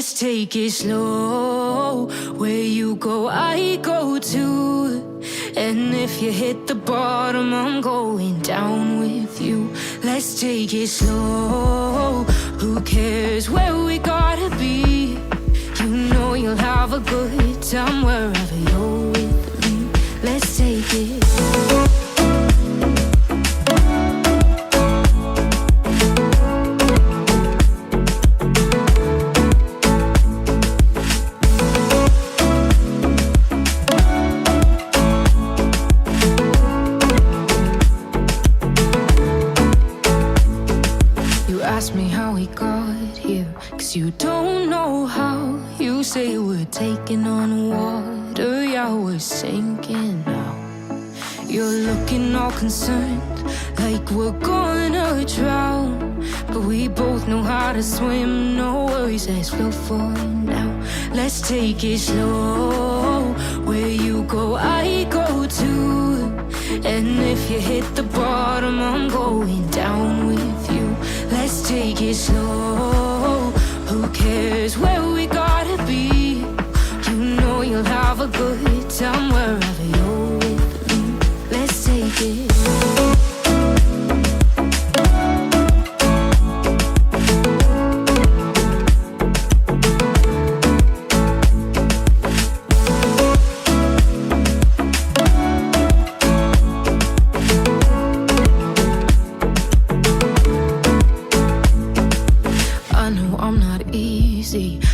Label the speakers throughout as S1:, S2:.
S1: Let's take it slow. Where you go, I go too. And if you hit the bottom, I'm going down with you. Let's take it slow. Who cares where we gotta be? You know you'll have a good time wherever you're with me. Let's take it. Ask me how we got here, 'cause you don't know how. You say we're taking on water, yeah, we're sinking now. You're looking all concerned, like we're gonna drown. But we both know how to swim, no worries, let's float for now. Let's take it slow. Where you go, I go too. And if you hit the bottom, I'm going down with you. Let's take it slow. Who cares where we gotta be? You know you'll have a good time wherever you're with me. Let's take it.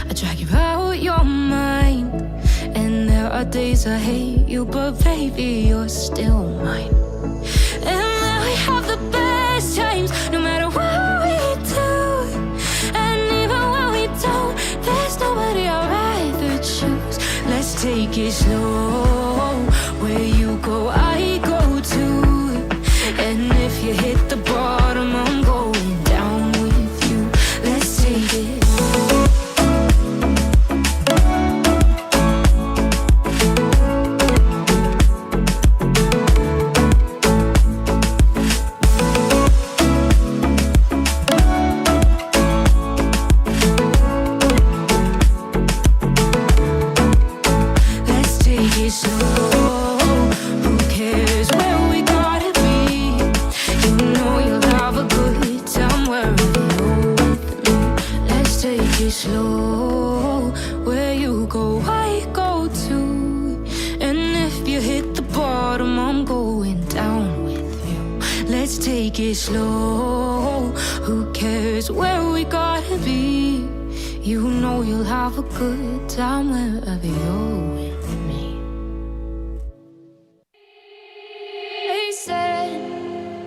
S1: I drag you out your mind, and there are days I hate you, but baby, you're still mine. And then we have the best times, no matter what we do. And even when we don't, there's nobody I'd rather choose. Let's take it slow. Where you go, I go too. And if you hit the bottom, I'm going down with you. Let's take it. Slow, where you go, I go too. And if you hit the bottom, I'm going down with you. Let's take it slow. Who cares where we gotta be? You know you'll have a good time wherever you're with me. They said,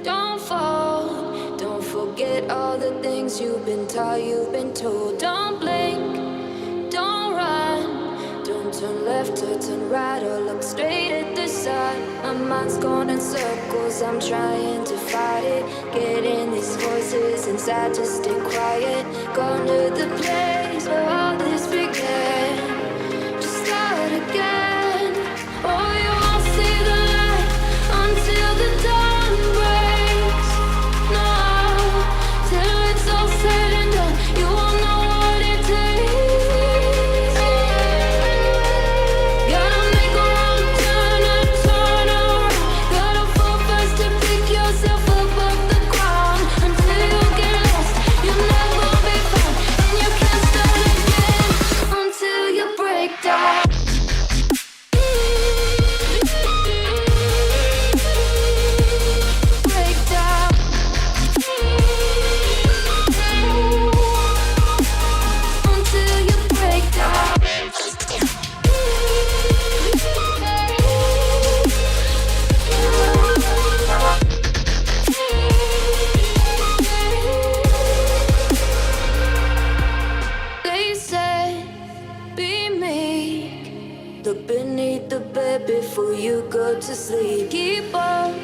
S1: don't fall. Don't forget all the things you've been taught, you've been told. Don't blink, don't run. Don't turn left or turn right or look straight at the sun. My mind's going in circles, I'm trying to fight it. Getting these voices inside to stay quiet. Going to the place where all this began. Just start again. Oh, you won't see the light until the dawn breaks. No, till it's all said and done, you won't know what it takes. Gotta make a wrong turn and turn around. Gotta fall fast to pick yourself up off the ground. Until you get lost, you'll never be found. And you can't start again until you break down. Break down. Until you break down. They said, be meek. Look beneath the bed before you go to sleep. Keep on,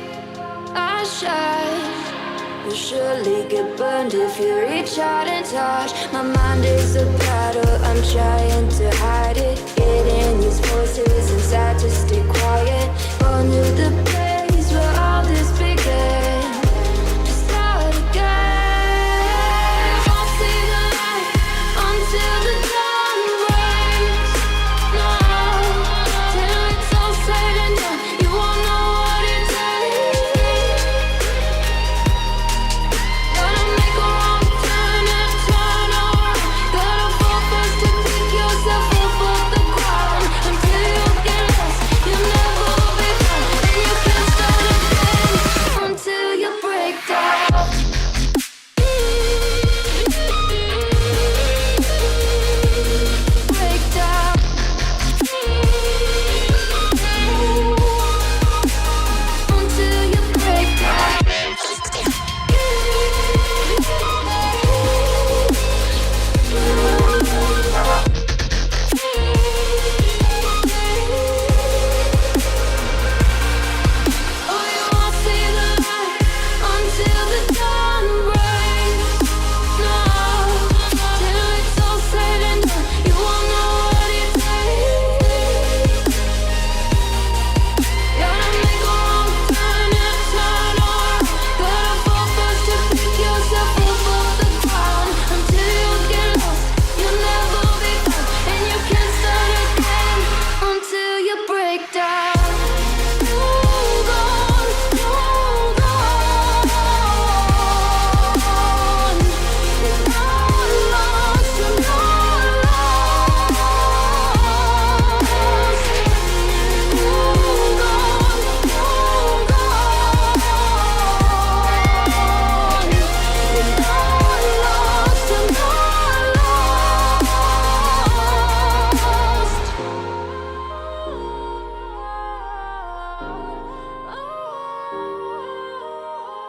S1: I shine. You'll surely get burned if you reach out and touch. My mind is a battle, I'm trying to hide it. Getting these voices inside to stay quiet.